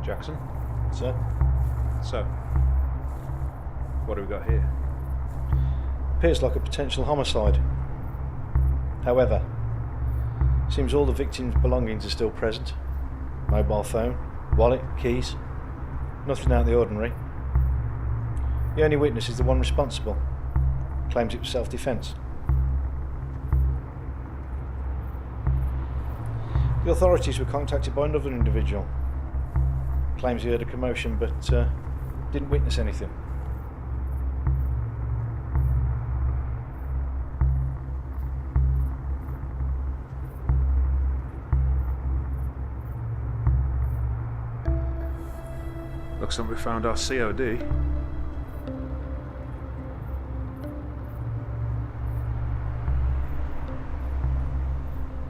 Jackson? Sir? So, what have we got here? Appears like a potential homicide. However, seems all the victim's belongings are still present. Mobile phone, wallet, keys. Nothing out of the ordinary. The only witness is the one responsible. Claims it was self-defence. The authorities were contacted by another individual. Claims he heard a commotion but didn't witness anything. Looks like we found our COD.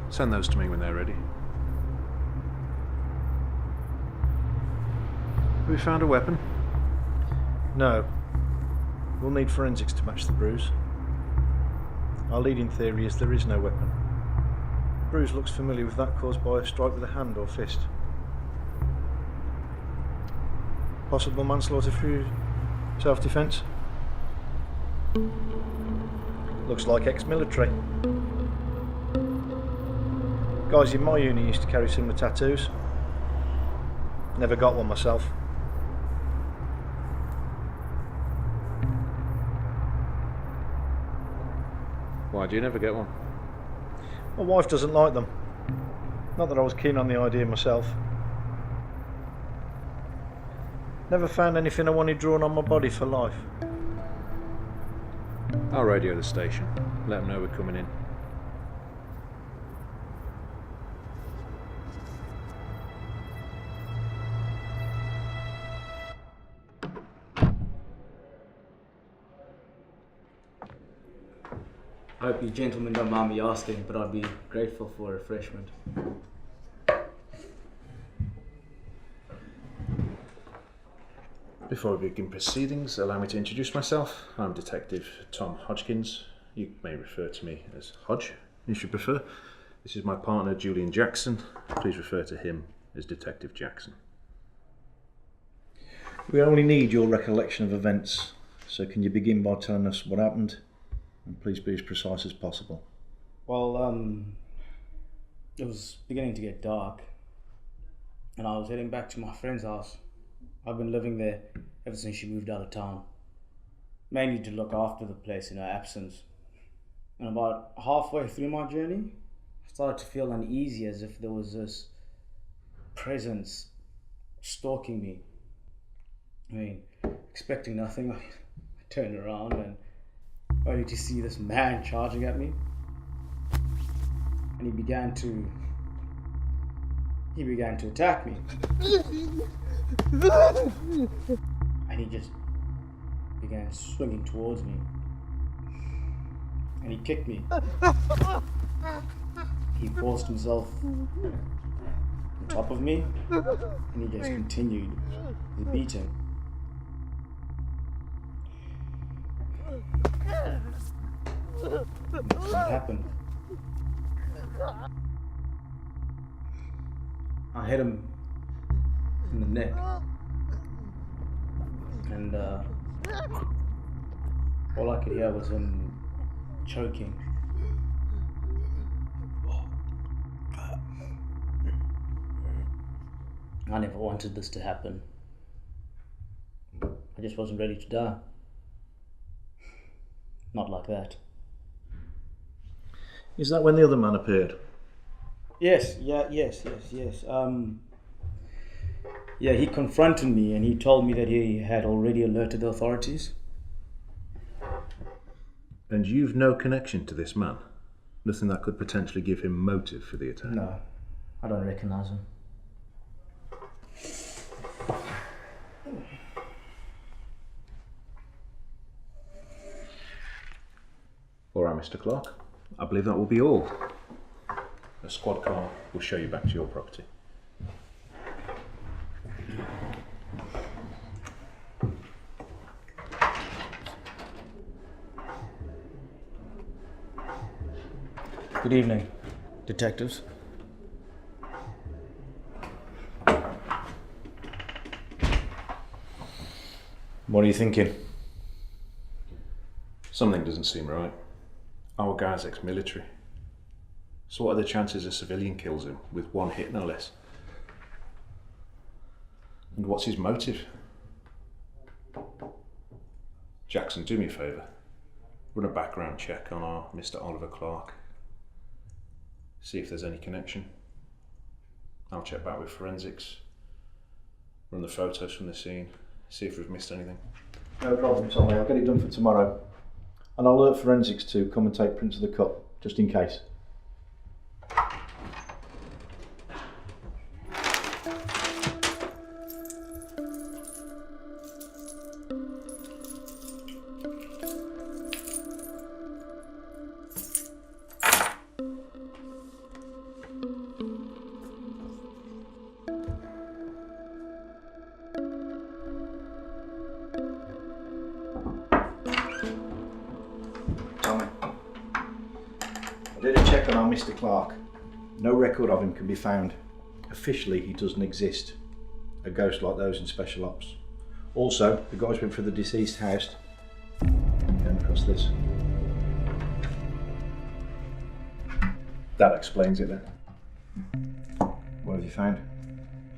Send those to me when they're ready. Have we found a weapon? No. We'll need forensics to match the bruise. Our leading theory is there is no weapon. The bruise looks familiar with that caused by a strike with a hand or fist. Possible manslaughter through self-defence? Looks like ex-military. Guys in my uni used to carry similar tattoos. Never got one myself. Why do you never get one? My wife doesn't like them. Not that I was keen on the idea myself. Never found anything I wanted drawn on my body for life. I'll radio the station. Let them know we're coming in. I hope you gentlemen don't mind me asking, but I'd be grateful for a refreshment. Before we begin proceedings, allow me to introduce myself. I'm Detective Tom Hodgkins. You may refer to me as Hodge, if you prefer. This is my partner, Julian Jackson. Please refer to him as Detective Jackson. We only need your recollection of events, so can you begin by telling us what happened? And please be as precise as possible. Well, it was beginning to get dark, and I was heading back to my friend's house. I've been living there ever since she moved out of town, mainly to look after the place in her absence. And about halfway through my journey, I started to feel uneasy, as if there was this presence stalking me. I mean, expecting nothing, I turned around and only to see this man charging at me. And he began to attack me. And he just began swinging towards me. And he kicked me. He forced himself on top of me, and he just continued the beating. What happened? I hit him in the neck, and all I could hear was him choking. I never wanted this to happen. I just wasn't ready to die. Not like that. Is that when the other man appeared? Yes. Yeah, he confronted me and he told me that he had already alerted the authorities. And you've no connection to this man? Nothing that could potentially give him motive for the attack? No, I don't recognize him. All right, Mr. Clark. I believe that will be all. A squad car will show you back to your property. Good evening, detectives. What are you thinking? Something doesn't seem right. Our guy's ex-military. So what are the chances a civilian kills him with one hit, no less? And what's his motive? Jackson, do me a favour. Run a background check on our Mr. Oliver Clark. See if there's any connection. I'll check back with forensics. Run the photos from the scene. See if we've missed anything. No problem, Tommy. I'll get it done for tomorrow. And I'll alert forensics to come and take prints of the cut, just in case. Tommy, I did a check on our Mr. Clark. No record of him can be found. Officially, he doesn't exist. A ghost like those in special ops. Also, the guys went through the deceased house and across this. That explains it then. What have you found?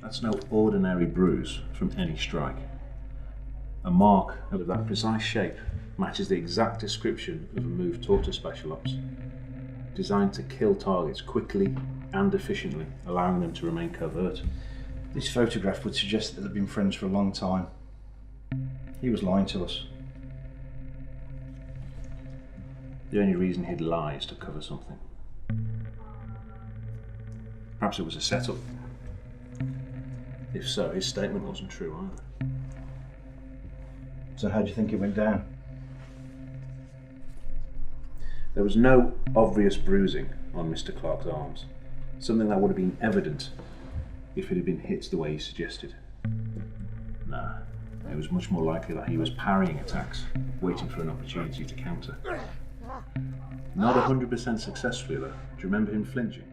That's no ordinary bruise from any strike. A mark of that precise shape matches the exact description of a move taught to special ops, designed to kill targets quickly and efficiently, allowing them to remain covert. This photograph would suggest that they've been friends for a long time. He was lying to us. The only reason he'd lie is to cover something. Perhaps it was a setup. If so, his statement wasn't true either. So how do you think it went down? There was no obvious bruising on Mr. Clark's arms, something that would have been evident if it had been hit the way he suggested. Nah, it was much more likely that he was parrying attacks, waiting for an opportunity to counter. Not 100% successfully though. Do you remember him flinching?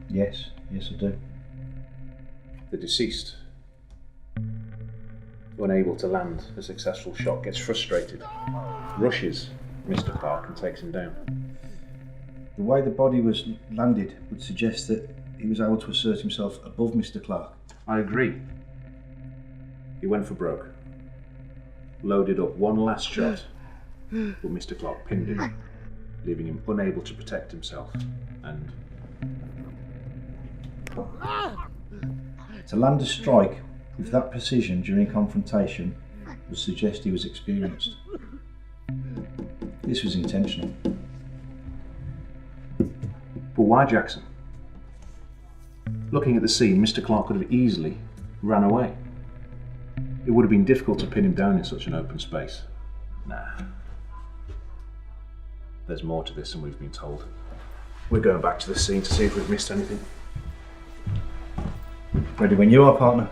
Yes, I do. The deceased, unable to land a successful shot, gets frustrated, rushes Mr. Clark and takes him down. The way the body was landed would suggest that he was able to assert himself above Mr. Clark. I agree. He went for broke, loaded up one last shot, but Mr. Clark pinned him, leaving him unable to protect himself, and... To land a strike with that precision during confrontation would suggest he was experienced. This was intentional. But why Jackson? Looking at the scene, Mr. Clark could have easily ran away. It would have been difficult to pin him down in such an open space. Nah. There's more to this than we've been told. We're going back to the scene to see if we've missed anything. Ready when you are, partner.